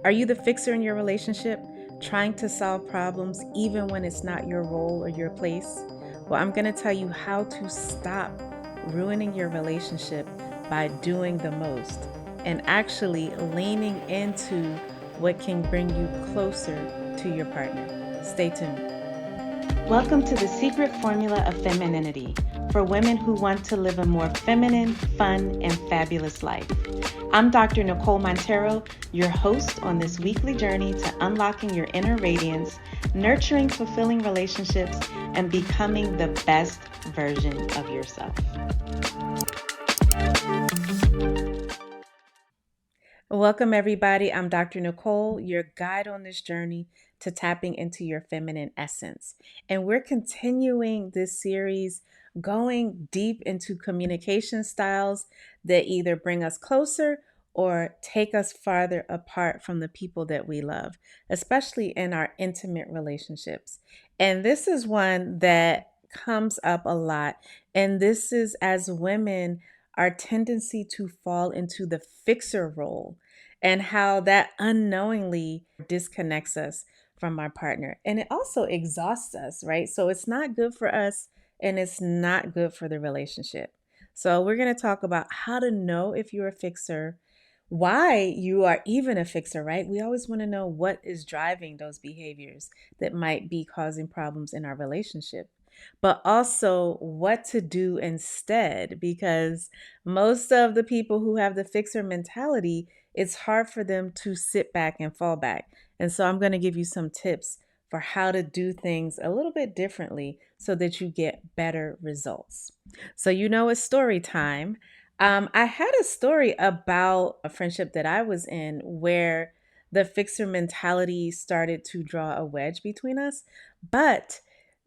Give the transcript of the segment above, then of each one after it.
Are you the fixer in your relationship, trying to solve problems even when it's not your role or your place? Well, I'm going to tell you how to stop ruining your relationship by doing the most and actually leaning into what can bring you closer to your partner. Stay tuned. Welcome to the Secret Formula of Femininity for women who want to live a more feminine, fun, and fabulous life. I'm Dr. Nicole Montero, your host on this weekly journey to unlocking your inner radiance, nurturing fulfilling relationships, and becoming the best version of yourself. Welcome, everybody. I'm Dr. Nicole, your guide on this journey to tapping into your feminine essence. And we're continuing this series going deep into communication styles that either bring us closer or take us farther apart from the people that we love, especially in our intimate relationships. And this is one that comes up a lot. And this is, as women, our tendency to fall into the fixer role and how that unknowingly disconnects us from our partner. And it also exhausts us, right? So it's not good for us and it's not good for the relationship. So we're going to talk about how to know if you're a fixer, why you are even a fixer, right? We always want to know what is driving those behaviors that might be causing problems in our relationship, but also what to do instead, because most of the people who have the fixer mentality, it's hard for them to sit back and fall back. And so I'm going to give you some tips for how to do things a little bit differently so that you get better results. So, it's story time. I had a story about a friendship that I was in where the fixer mentality started to draw a wedge between us. But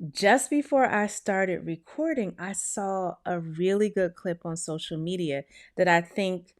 just before I started recording, I saw a really good clip on social media that I think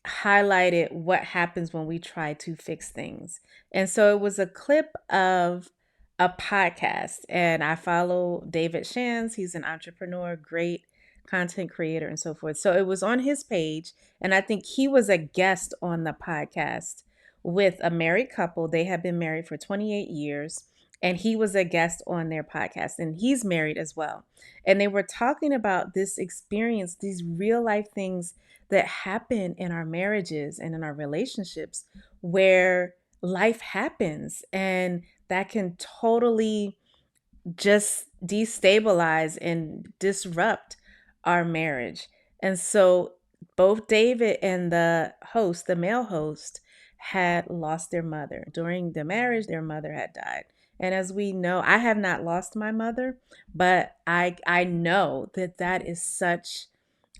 highlighted what happens when we try to fix things. And so it was a clip of a podcast, and I follow David Shands. He's an entrepreneur, great content creator, and so forth. So it was on his page, and I think he was a guest on the podcast with a married couple. They had been married for 28 years. And he was a guest on their podcast, and he's married as well. And they were talking about this experience, these real life things that happen in our marriages and in our relationships where life happens, and that can totally just destabilize and disrupt our marriage. And so both David and the host, the male host, had lost their mother. During the marriage, their mother had died. And as we know, I have not lost my mother, but I know that that is such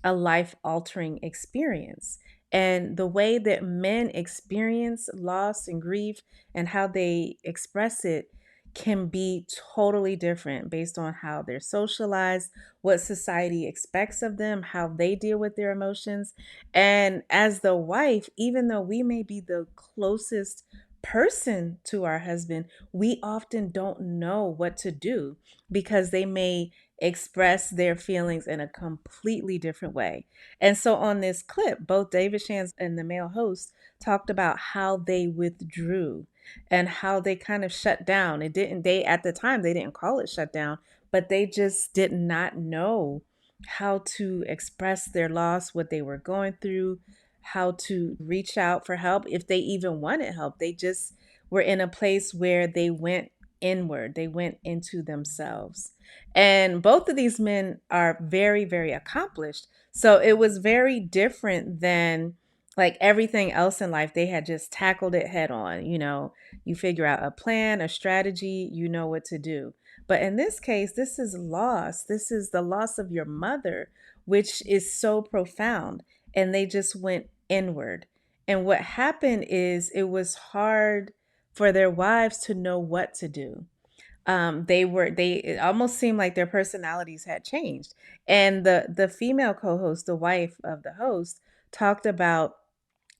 a life altering experience. And the way that men experience loss and grief and how they express it can be totally different based on how they're socialized, what society expects of them, how they deal with their emotions. And as the wife, even though we may be the closest person to our husband, we often don't know what to do because they may express their feelings in a completely different way. And so on this clip, both David Shands and the male host talked about how they withdrew and how they kind of shut down. It didn't, they, at the time, they didn't call it shut down, but they just did not know how to express their loss, what they were going through, how to reach out for help, if they even wanted help. They just were in a place where they went inward, they went into themselves. And both of these men are very, very accomplished. So it was very different than like everything else in life. They had just tackled it head on. You figure out a plan, a strategy, you know what to do. But in this case, this is loss. This is the loss of your mother, which is so profound. And they just went inward. And what happened is it was hard for their wives to know what to do. It almost seemed like their personalities had changed. And the female co-host, the wife of the host, talked about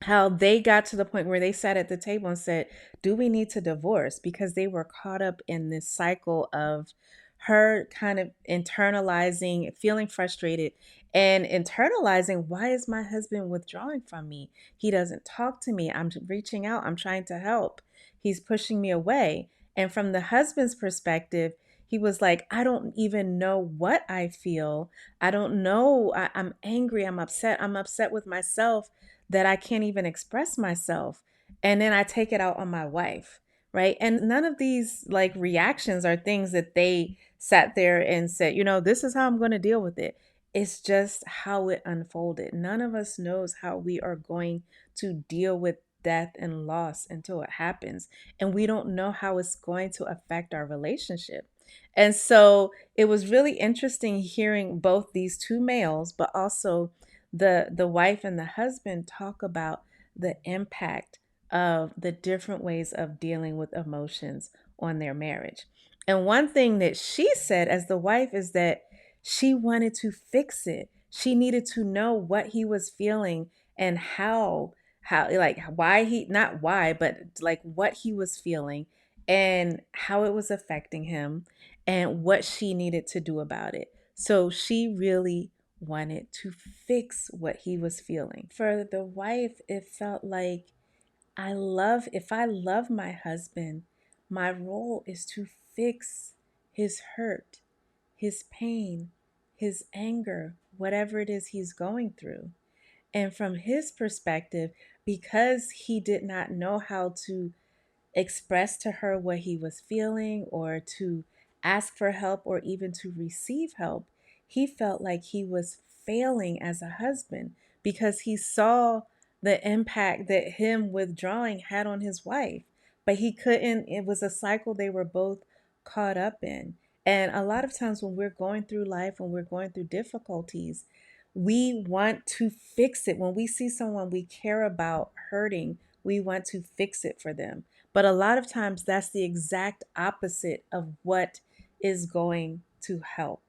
how they got to the point where they sat at the table and said, do we need to divorce? Because they were caught up in this cycle of her kind of internalizing, feeling frustrated and internalizing, why is my husband withdrawing from me? He doesn't talk to me. I'm reaching out. I'm trying to help. He's pushing me away. And from the husband's perspective, he was like, I don't even know what I feel. I don't know. I'm angry. I'm upset. I'm upset with myself that I can't even express myself. And then I take it out on my wife. Right. And none of these like reactions are things that they sat there and said, this is how I'm going to deal with it. It's just how it unfolded. None of us knows how we are going to deal with death and loss until it happens. And we don't know how it's going to affect our relationship. And so it was really interesting hearing both these two males, but also the wife and the husband talk about the impact of the different ways of dealing with emotions on their marriage. And one thing that she said as the wife is that she wanted to fix it. She needed to know what he was feeling and how like why he not why but like what he was feeling and how it was affecting him and what she needed to do about it. So she really wanted to fix what he was feeling. For the wife, it felt like if I love my husband, my role is to fix his hurt, his pain, his anger, whatever it is he's going through. And from his perspective, because he did not know how to express to her what he was feeling or to ask for help or even to receive help, he felt like he was failing as a husband because he saw the impact that him withdrawing had on his wife. But he couldn't, it was a cycle they were both caught up in. And a lot of times when we're going through life, when we're going through difficulties, we want to fix it. When we see someone we care about hurting, we want to fix it for them. But a lot of times that's the exact opposite of what is going to help.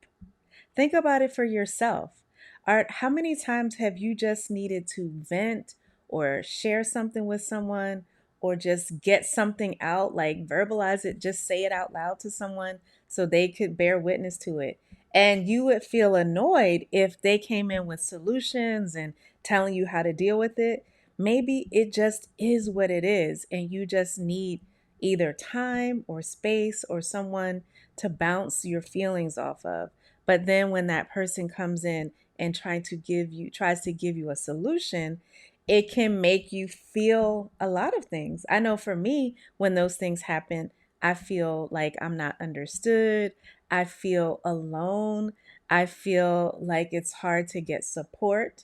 Think about it for yourself. How many times have you just needed to vent or share something with someone or just get something out, like verbalize it, just say it out loud to someone so they could bear witness to it? And you would feel annoyed if they came in with solutions and telling you how to deal with it. Maybe it just is what it is, and you just need either time or space or someone to bounce your feelings off of. But then when that person comes in and tries to give you a solution, it can make you feel a lot of things. I know for me, when those things happen, I feel like I'm not understood. I feel alone. I feel like it's hard to get support.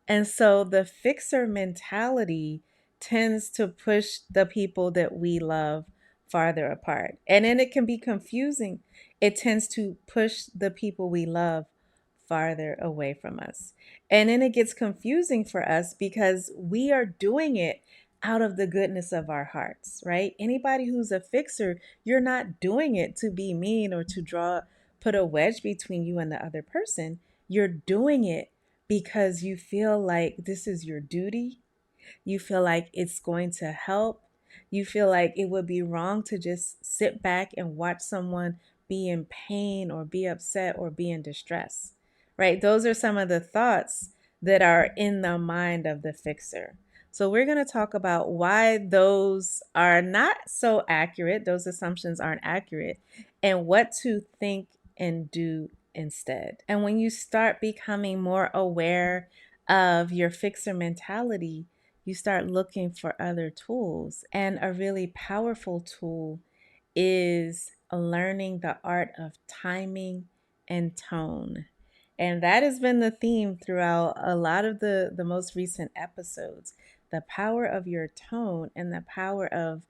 And so the fixer mentality tends to push the people that we love farther apart. And then it can be confusing. It tends to push the people we love farther away from us. And then it gets confusing for us because we are doing it out of the goodness of our hearts, right? Anybody who's a fixer, you're not doing it to be mean or to put a wedge between you and the other person. You're doing it because you feel like this is your duty. You feel like it's going to help. You feel like it would be wrong to just sit back and watch someone be in pain or be upset or be in distress, right? Those are some of the thoughts that are in the mind of the fixer. So, we're going to talk about why those are not so accurate, those assumptions aren't accurate, and what to think and do instead. And when you start becoming more aware of your fixer mentality, you start looking for other tools. And a really powerful tool is learning the art of timing and tone. And that has been the theme throughout a lot of the most recent episodes. The power of your tone and the power of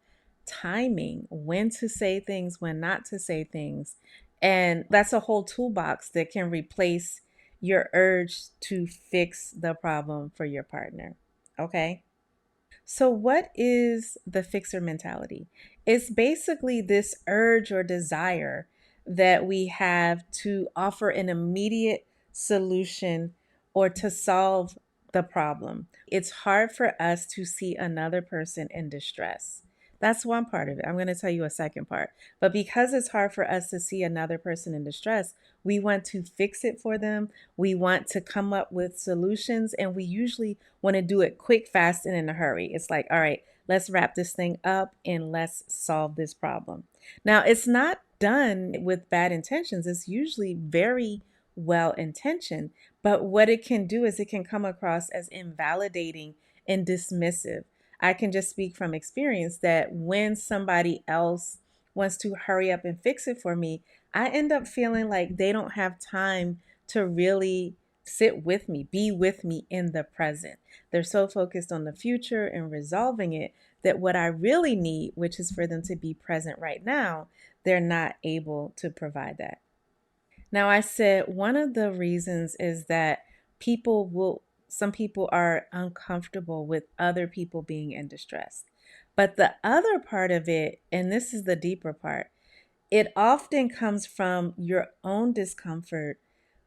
timing, when to say things, when not to say things. And that's a whole toolbox that can replace your urge to fix the problem for your partner. Okay? So, what is the fixer mentality? It's basically this urge or desire that we have to offer an immediate solution or to solve the problem. It's hard for us to see another person in distress. That's one part of it. I'm going to tell you a second part. But because it's hard for us to see another person in distress, we want to fix it for them. We want to come up with solutions, and we usually want to do it quick, fast, and in a hurry. It's like, all right, let's wrap this thing up and let's solve this problem. Now, it's not done with bad intentions. It's usually very well intentioned. But what it can do is it can come across as invalidating and dismissive. I can just speak from experience that when somebody else wants to hurry up and fix it for me, I end up feeling like they don't have time to really sit with me, be with me in the present. They're so focused on the future and resolving it that what I really need, which is for them to be present right now, they're not able to provide that. Now, I said one of the reasons is that some people are uncomfortable with other people being in distress. But the other part of it, and this is the deeper part, it often comes from your own discomfort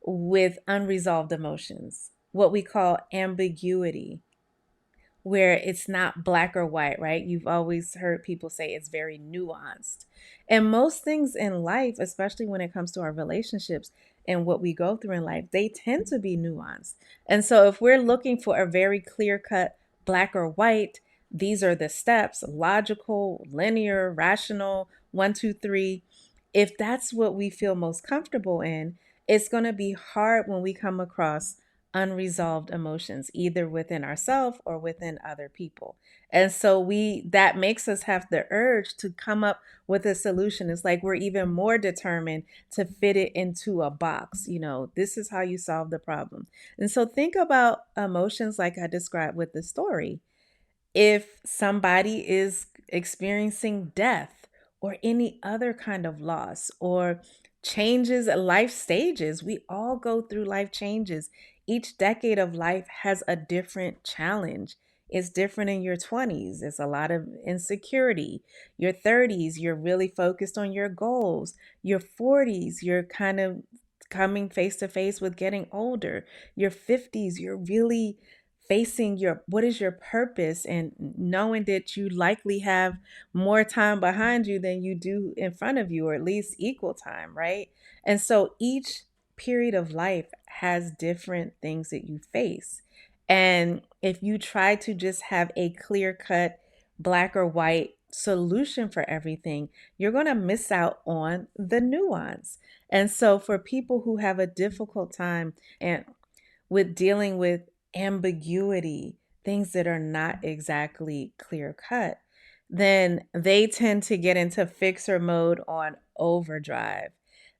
with unresolved emotions, what we call ambiguity, where it's not black or white, right? You've always heard people say it's very nuanced. And most things in life, especially when it comes to our relationships and what we go through in life, they tend to be nuanced. And so if we're looking for a very clear cut black or white, these are the steps: logical, linear, rational, one, two, three. If that's what we feel most comfortable in, it's going to be hard when we come across unresolved emotions, either within ourselves or within other people. And so that makes us have the urge to come up with a solution. It's like we're even more determined to fit it into a box. This is how you solve the problem. And so think about emotions like I described with the story. If somebody is experiencing death or any other kind of loss or changes life stages, we all go through life changes. Each decade of life has a different challenge. It's different in your 20s. It's a lot of insecurity. Your 30s, you're really focused on your goals. Your 40s, you're kind of coming face to face with getting older. Your 50s, you're really facing your what is your purpose and knowing that you likely have more time behind you than you do in front of you, or at least equal time, right? And so each period of life has different things that you face. And if you try to just have a clear cut black or white solution for everything, you're going to miss out on the nuance. And so for people who have a difficult time and with dealing with ambiguity, things that are not exactly clear cut, then they tend to get into fixer mode on overdrive.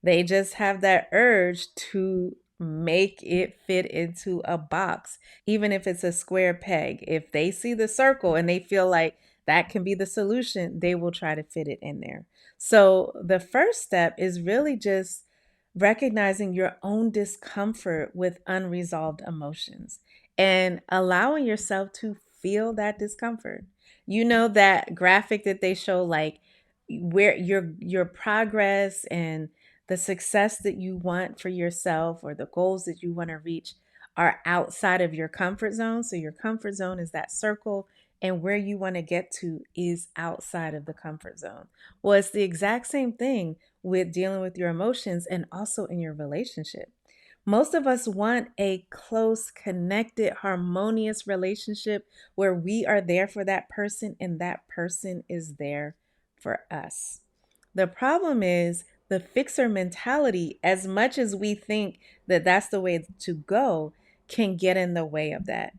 They just have that urge to make it fit into a box, even if it's a square peg. If they see the circle and they feel like that can be the solution, they will try to fit it in there. So the first step is really just recognizing your own discomfort with unresolved emotions and allowing yourself to feel that discomfort. That graphic that they show, like where your progress and the success that you want for yourself or the goals that you want to reach are outside of your comfort zone. So your comfort zone is that circle, and where you want to get to is outside of the comfort zone. Well, it's the exact same thing with dealing with your emotions and also in your relationship. Most of us want a close, connected, harmonious relationship where we are there for that person and that person is there for us. The problem is the fixer mentality, as much as we think that that's the way to go, can get in the way of that.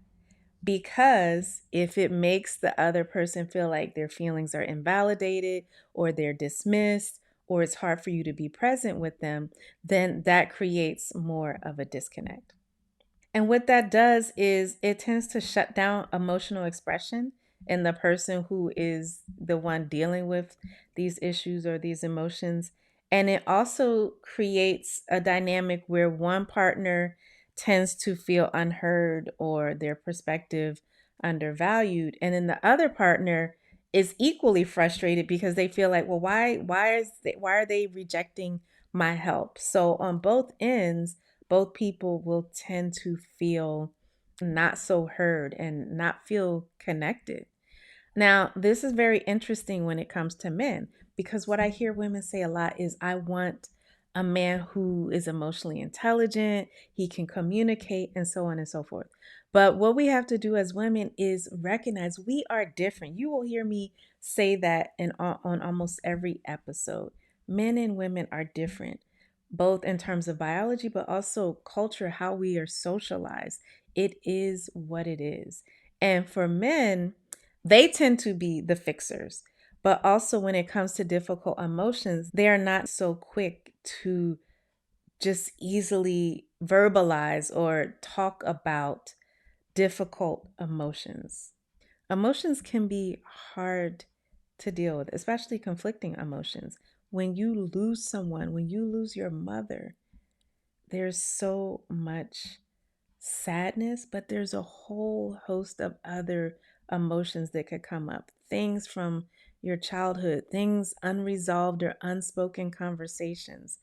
Because if it makes the other person feel like their feelings are invalidated or they're dismissed, or it's hard for you to be present with them, then that creates more of a disconnect. And what that does is it tends to shut down emotional expression in the person who is the one dealing with these issues or these emotions. And it also creates a dynamic where one partner tends to feel unheard or their perspective undervalued. And then the other partner is equally frustrated because they feel like, well, why are they rejecting my help? So on both ends, both people will tend to feel not so heard and not feel connected. Now, this is very interesting when it comes to men because what I hear women say a lot is, I want a man who is emotionally intelligent, he can communicate, and so on and so forth. But what we have to do as women is recognize we are different. You will hear me say that on almost every episode. Men and women are different, both in terms of biology, but also culture, how we are socialized. It is what it is. And for men, they tend to be the fixers. But also, when it comes to difficult emotions, they are not so quick to just easily verbalize or talk about difficult emotions. Emotions can be hard to deal with, especially conflicting emotions. When you lose someone, when you lose your mother, there's so much sadness, but there's a whole host of other emotions that could come up. Things from your childhood, things unresolved or unspoken conversations,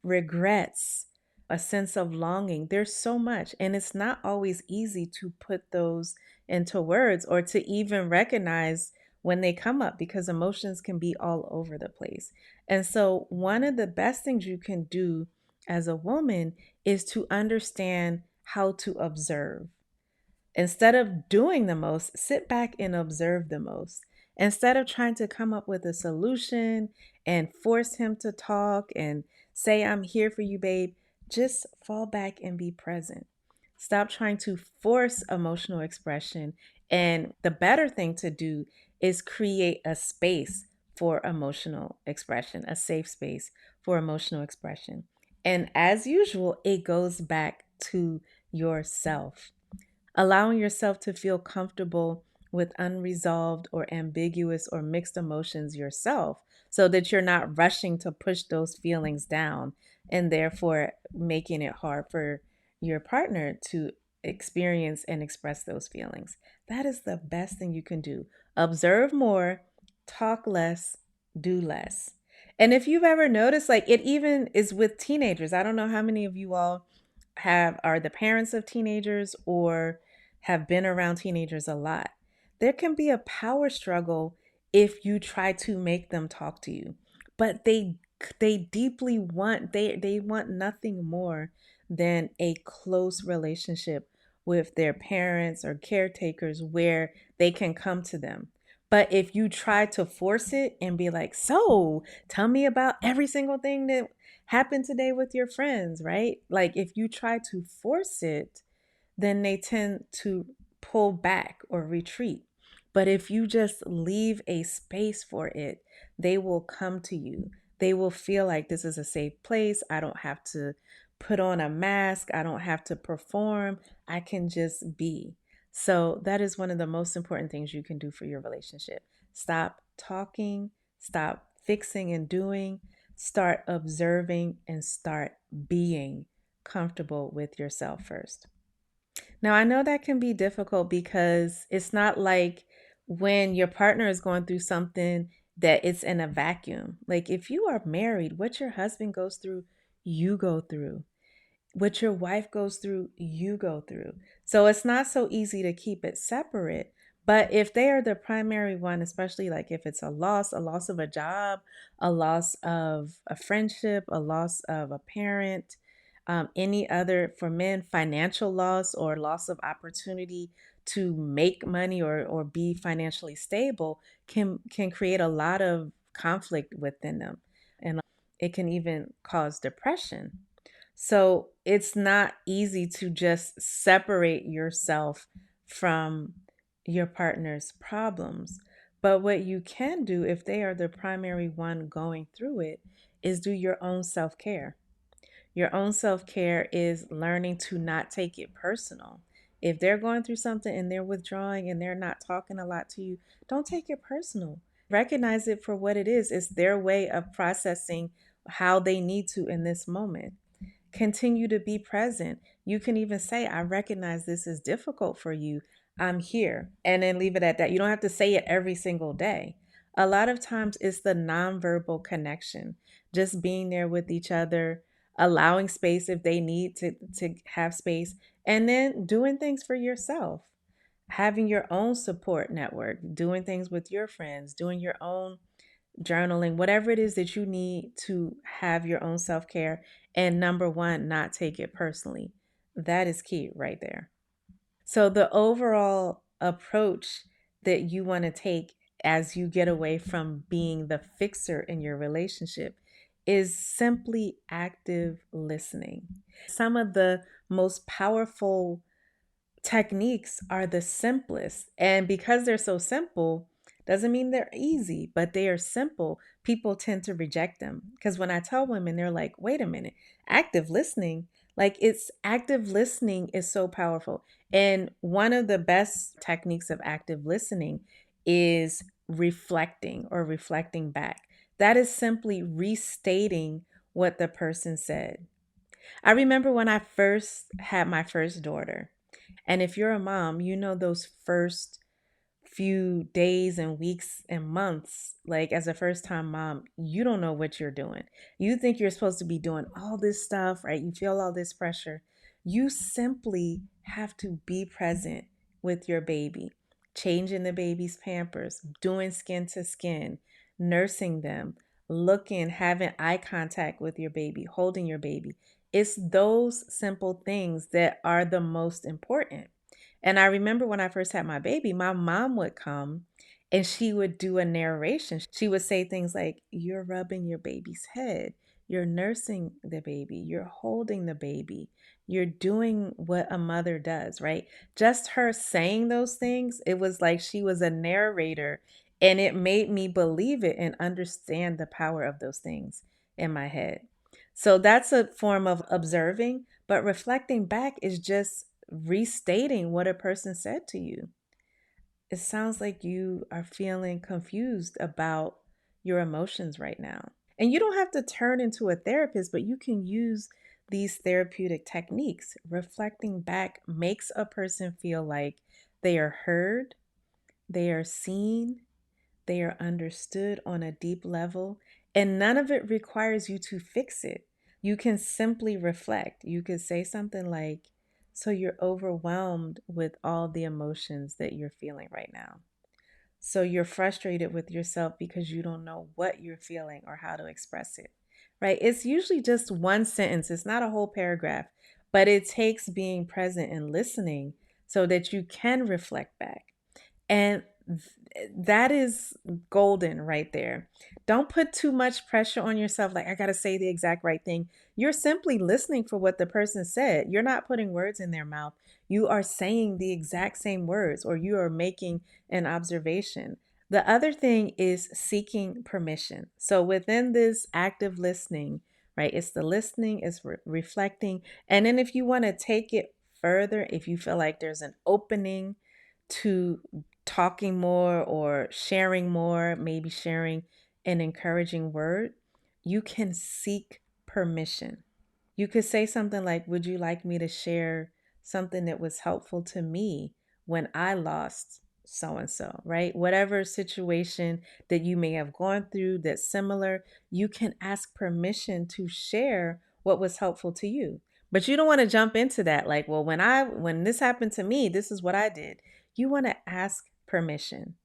regrets, a sense of longing. There's so much, and it's not always easy to put those into words or to even recognize when they come up because emotions can be all over the place. And so, one of the best things you can do as a woman is to understand how to observe. Instead of doing the most, sit back and observe the most. Instead of trying to come up with a solution and force him to talk and say, I'm here for you, babe, just fall back and be present. Stop trying to force emotional expression. And the better thing to do is create a space for emotional expression, a safe space for emotional expression. And as usual, it goes back to yourself. Allowing yourself to feel comfortable with unresolved or ambiguous or mixed emotions yourself so that you're not rushing to push those feelings down and therefore making it hard for your partner to experience and express those feelings. That is the best thing you can do. Observe more, talk less, do less. And if you've ever noticed, like it even is with teenagers, I don't know how many of you all have are the parents of teenagers or have been around teenagers a lot. There can be a power struggle if you try to make them talk to you. But they deeply want they want nothing more than a close relationship with their parents or caretakers where they can come to them. But if you try to force it and be like, so tell me about every single thing that happened today with your friends, right? Like if you try to force it, then they tend to pull back or retreat. But if you just leave a space for it, they will come to you. They will feel like this is a safe place. I don't have to put on a mask. I don't have to perform. I can just be. So, that is one of the most important things you can do for your relationship. Stop talking, stop fixing and doing, start observing, and start being comfortable with yourself first. Now, I know that can be difficult because it's not like when your partner is going through something that it's in a vacuum. Like if you are married, what your husband goes through, you go through. What your wife goes through, you go through. So it's not so easy to keep it separate. But if they are the primary one, especially like if it's a loss of a job, a loss of a friendship, a loss of a parent, any other, for men, financial loss or loss of opportunity to make money or be financially stable can create a lot of conflict within them. And it can even cause depression. So it's not easy to just separate yourself from your partner's problems. But what you can do if they are the primary one going through it is do your own self care. Your own self care is learning to not take it personal. If they're going through something and they're withdrawing and they're not talking a lot to you, don't take it personal. Recognize it for what it is. It's their way of processing how they need to in this moment. Continue to be present. You can even say, I recognize this is difficult for you. I'm here. And then leave it at that. You don't have to say it every single day. A lot of times it's the nonverbal connection, just being there with each other, allowing space if they need to have space, and then doing things for yourself. having your own support network, doing things with your friends, doing your own journaling, whatever it is that you need to have your own self care. And number one, not take it personally. That is key right there. So, the overall approach that you want to take as you get away from being the fixer in your relationship is simply active listening. Some of the most powerful techniques are the simplest. And because they're so simple, doesn't mean they're easy, but they are simple. People tend to reject them. Because when I tell women, they're like, wait a minute, active listening, like it's active listening is so powerful. And one of the best techniques of active listening is reflecting or reflecting back. That is simply restating what the person said. I remember when I first had my first daughter, and if you're a mom, you know those first few days and weeks and months, like as a first time mom, you don't know what you're doing. You think you're supposed to be doing all this stuff, right? You feel all this pressure. You simply have to be present with your baby, changing the baby's pampers, doing skin to skin, nursing them, looking, having eye contact with your baby, holding your baby. It's those simple things that are the most important. And I remember when I first had my baby, my mom would come and she would do a narration. She would say things like, you're rubbing your baby's head, you're nursing the baby, you're holding the baby, you're doing what a mother does, right? Just her saying those things, it was like she was a narrator, and it made me believe it and understand the power of those things in my head. So that's a form of observing, but reflecting back is just restating what a person said to you. It sounds like you are feeling confused about your emotions right now. And you don't have to turn into a therapist, but you can use these therapeutic techniques. Reflecting back makes a person feel like they are heard, they are seen, they are understood on a deep level, and none of it requires you to fix it. You can simply reflect. You could say something like, so you're overwhelmed with all the emotions that you're feeling right now. So you're frustrated with yourself because you don't know what you're feeling or how to express it, right? It's usually just one sentence, it's not a whole paragraph, but it takes being present and listening so that you can reflect back. And that is golden right there. Don't put too much pressure on yourself, like, I got to say the exact right thing. You're simply listening for what the person said. You're not putting words in their mouth. You are saying the exact same words, or you are making an observation. The other thing is seeking permission. So within this active listening, right, it's the listening, it's reflecting. And then if you want to take it further, if you feel like there's an opening to talking more or sharing more, maybe sharing an encouraging word, you can seek permission. You could say something like, would you like me to share something that was helpful to me when I lost so and so, right? Whatever situation that you may have gone through that's similar, you can ask permission to share what was helpful to you. But you don't want to jump into that like, well, when this happened to me, this is what I did. You want to ask permission,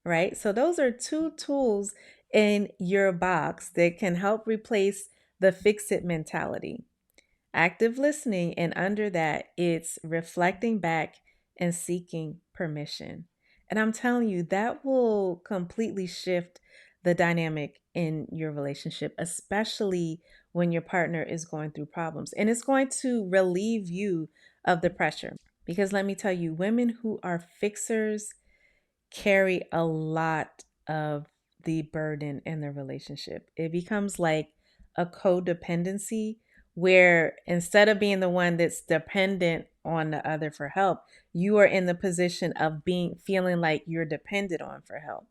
right? So those are two tools in your box that can help replace the fix it mentality. Active listening, and under that, it's reflecting back and seeking permission. And I'm telling you, that will completely shift the dynamic in your relationship, especially when your partner is going through problems. And it's going to relieve you of the pressure. Because let me tell you, women who are fixers carry a lot of the burden in the relationship. It becomes like a codependency where instead of being the one that's dependent on the other for help, you are in the position of being feeling like you're dependent on for help.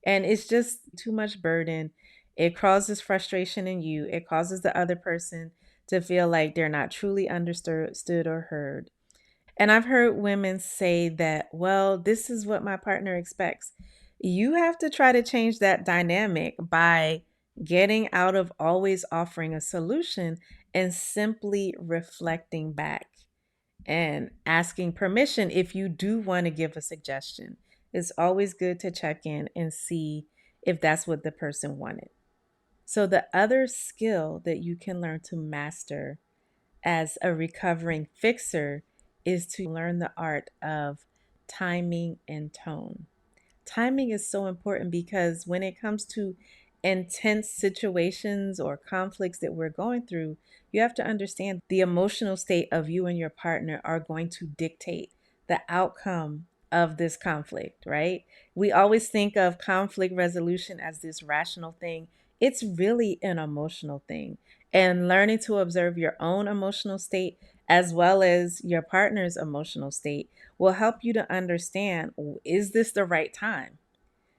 And it's just too much burden. It causes frustration in you. It causes the other person to feel like they're not truly understood or heard. And I've heard women say that, well, this is what my partner expects. You have to try to change that dynamic by getting out of always offering a solution and simply reflecting back and asking permission if you do want to give a suggestion. It's always good to check in and see if that's what the person wanted. So, the other skill that you can learn to master as a recovering fixer is to learn the art of timing and tone. Timing is so important because when it comes to intense situations or conflicts that we're going through, you have to understand the emotional state of you and your partner are going to dictate the outcome of this conflict, right? We always think of conflict resolution as this rational thing. It's really an emotional thing. And learning to observe your own emotional state as well as your partner's emotional state will help you to understand, is this the right time?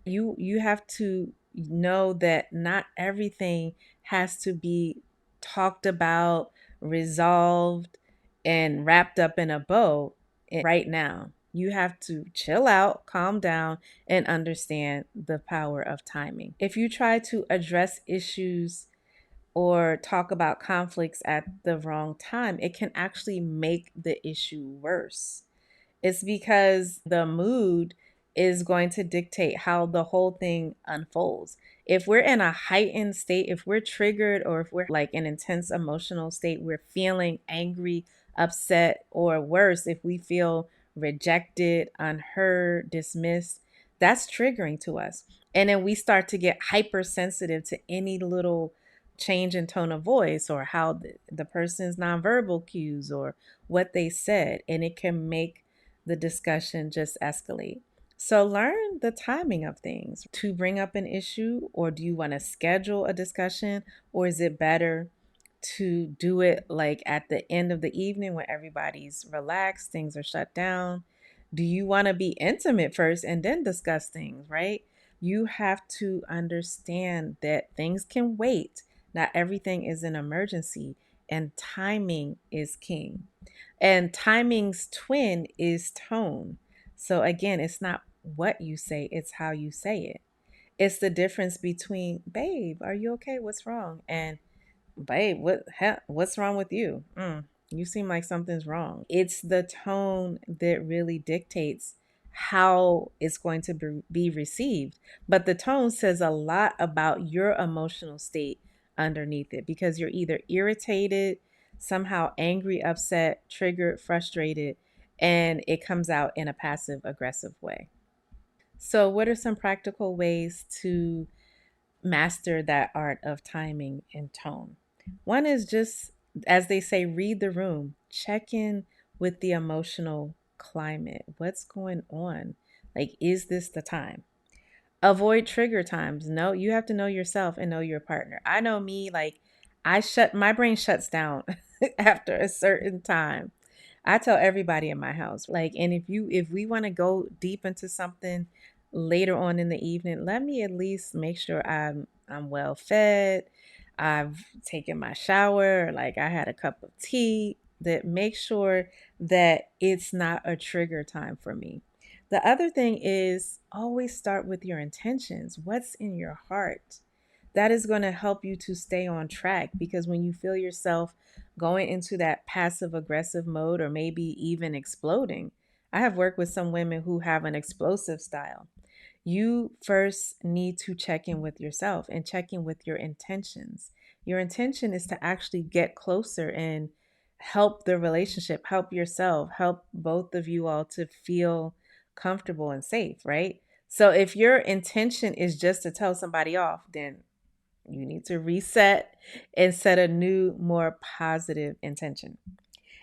You have to know that not everything has to be talked about, resolved, and wrapped up in a bow right now. You have to chill out, calm down, and understand the power of timing. If you try to address issues or talk about conflicts at the wrong time, it can actually make the issue worse. It's because the mood is going to dictate how the whole thing unfolds. If we're in a heightened state, if we're triggered, or if we're like an intense emotional state, we're feeling angry, upset, or worse, if we feel rejected, unheard, dismissed, that's triggering to us. And then we start to get hypersensitive to any little change in tone of voice or how the person's nonverbal cues or what they said. And it can make the discussion just escalate. So learn the timing of things to bring up an issue, or do you want to schedule a discussion, or is it better to do it like at the end of the evening when everybody's relaxed, things are shut down? Do you want to be intimate first and then discuss things, right? You have to understand that things can wait. Not everything is an emergency, and timing is king. And timing's twin is tone. So again, it's not what you say, it's how you say it. It's the difference between, babe, are you okay? What's wrong? And babe, what's wrong with you? You seem like something's wrong. It's the tone that really dictates how it's going to be received. But the tone says a lot about your emotional state underneath it, because you're either irritated, somehow angry, upset, triggered, frustrated, and it comes out in a passive aggressive way. So, what are some practical ways to master that art of timing and tone? One is just, as they say, read the room, check in with the emotional climate. What's going on? Like, is this the time? Avoid trigger times. No, you have to know yourself and know your partner. I know me, like, my brain shuts down after a certain time. I tell everybody in my house, like, and if we want to go deep into something later on in the evening, let me at least make sure I'm well fed. I've taken my shower, like I had a cup of tea, that make sure that it's not a trigger time for me. The other thing is always start with your intentions. What's in your heart? That is going to help you to stay on track, because when you feel yourself going into that passive aggressive mode or maybe even exploding, I have worked with some women who have an explosive style. You first need to check in with yourself and check in with your intentions. Your intention is to actually get closer and help the relationship, help yourself, help both of you all to feel comfortable and safe, right? So if your intention is just to tell somebody off, then you need to reset and set a new, more positive intention.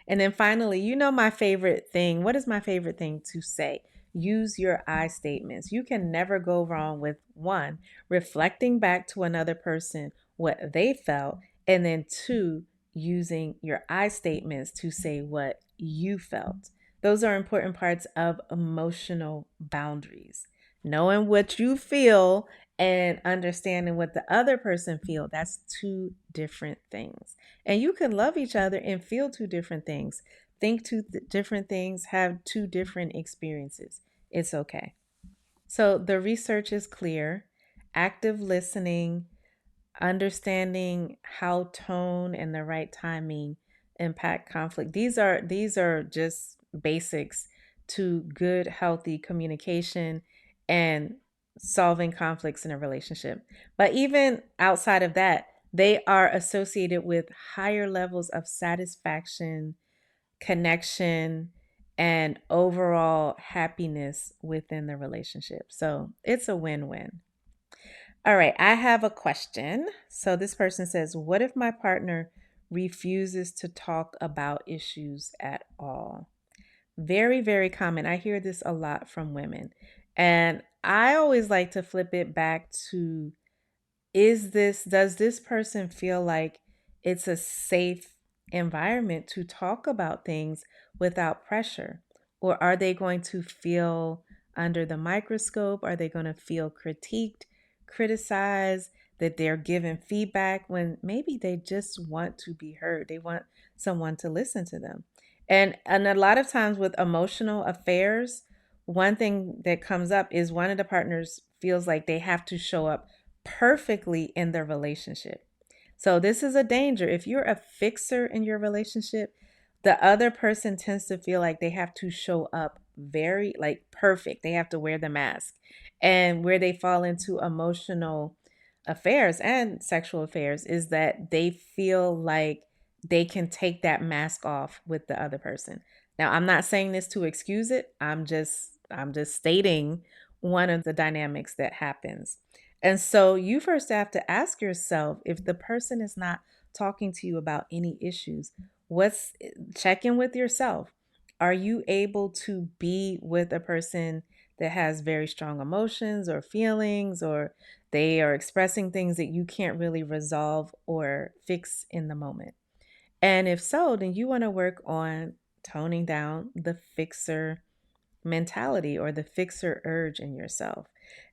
And then finally, my favorite thing. What is my favorite thing to say? Use your I statements. You can never go wrong with one, reflecting back to another person what they felt, and then two, using your I statements to say what you felt. Those are important parts of emotional boundaries. Knowing what you feel and understanding what the other person feel, that's two different things. And you can love each other and feel two different things, think different things, have two different experiences. It's okay. So the research is clear. Active listening, understanding how tone and the right timing impact conflict. These are just basics to good, healthy communication and solving conflicts in a relationship. But even outside of that, they are associated with higher levels of satisfaction, connection, and overall happiness within the relationship. So it's a win-win. All right, I have a question. So this person says, what if my partner refuses to talk about issues at all? Very, very common. I hear this a lot from women. And I always like to flip it back to, does this person feel like it's a safe environment to talk about things without pressure? Or are they going to feel under the microscope? Are they going to feel critiqued, criticized, that they're given feedback when maybe they just want to be heard? They want someone to listen to them. And a lot of times with emotional affairs, one thing that comes up is one of the partners feels like they have to show up perfectly in their relationship. So this is a danger. If you're a fixer in your relationship, the other person tends to feel like they have to show up very like perfect. They have to wear the mask. And where they fall into emotional affairs and sexual affairs is that they feel like they can take that mask off with the other person. Now, I'm not saying this to excuse it. I'm just stating one of the dynamics that happens. And so you first have to ask yourself, if the person is not talking to you about any issues, what's check in with yourself. Are you able to be with a person that has very strong emotions or feelings, or they are expressing things that you can't really resolve or fix in the moment? And if so, then you want to work on toning down the fixer mentality or the fixer urge in yourself.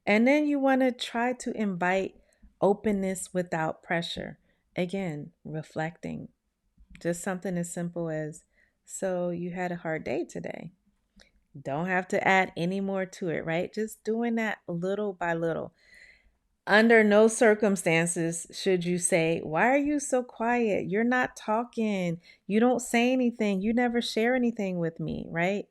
And then you want to try to invite openness without pressure. Again, reflecting. Just something as simple as, so you had a hard day today. Don't have to add any more to it, right? Just doing that little by little. Under no circumstances should you say, why are you so quiet? You're not talking. You don't say anything. You never share anything with me, right?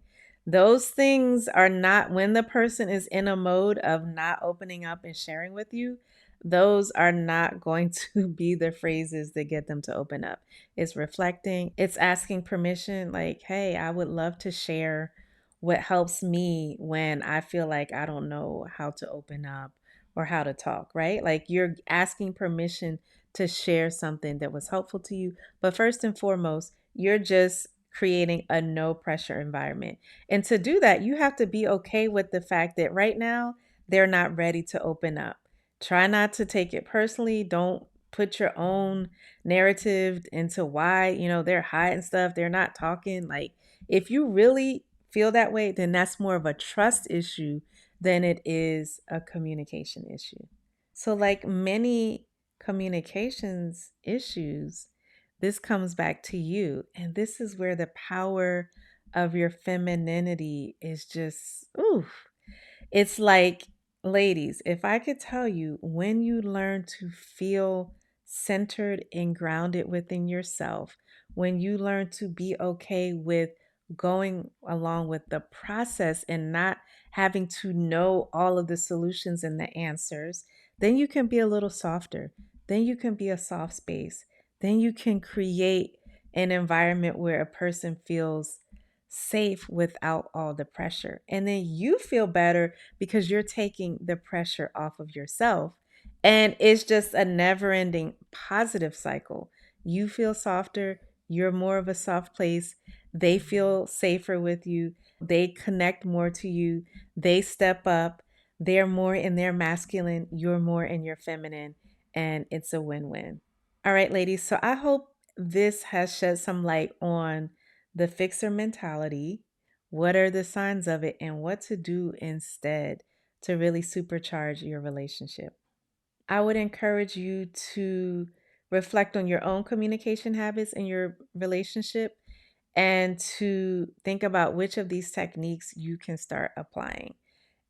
Those things are not, when the person is in a mode of not opening up and sharing with you, those are not going to be the phrases that get them to open up. It's reflecting, it's asking permission, like, hey, I would love to share what helps me when I feel like I don't know how to open up or how to talk, right? Like you're asking permission to share something that was helpful to you. But first and foremost, you're just creating a no pressure environment. And to do that, you have to be okay with the fact that right now they're not ready to open up. Try not to take it personally. Don't put your own narrative into why, they're hiding stuff, they're not talking. Like if you really feel that way, then that's more of a trust issue than it is a communication issue. So, like many communications issues, this comes back to you. And this is where the power of your femininity is just, ooh, it's like, ladies, if I could tell you, when you learn to feel centered and grounded within yourself, when you learn to be okay with going along with the process and not having to know all of the solutions and the answers, then you can be a little softer. Then you can be a soft space. Then you can create an environment where a person feels safe without all the pressure. And then you feel better because you're taking the pressure off of yourself. And it's just a never ending positive cycle. You feel softer, you're more of a soft place. They feel safer with you, they connect more to you, they step up, they're more in their masculine, you're more in your feminine, and it's a win win. All right, ladies. So I hope this has shed some light on the fixer mentality. What are the signs of it, and what to do instead to really supercharge your relationship? I would encourage you to reflect on your own communication habits in your relationship and to think about which of these techniques you can start applying.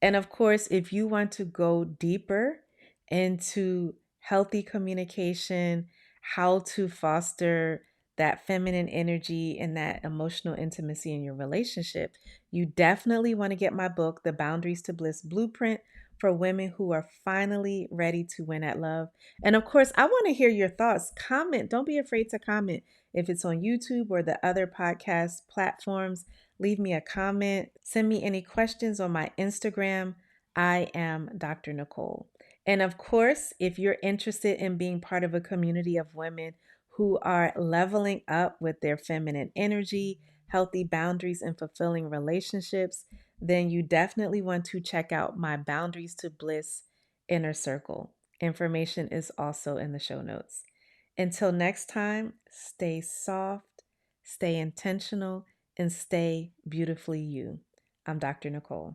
And of course, if you want to go deeper into healthy communication, how to foster that feminine energy and that emotional intimacy in your relationship, you definitely want to get my book, The Boundaries to Bliss Blueprint for Women Who Are Finally Ready to Win at Love. And of course, I want to hear your thoughts. Comment. Don't be afraid to comment. If it's on YouTube or the other podcast platforms, leave me a comment. Send me any questions on my Instagram. I am Dr. Nicole. And of course, if you're interested in being part of a community of women who are leveling up with their feminine energy, healthy boundaries, and fulfilling relationships, then you definitely want to check out my Boundaries to Bliss Inner Circle. Information is also in the show notes. Until next time, stay soft, stay intentional, and stay beautifully you. I'm Dr. Nicole.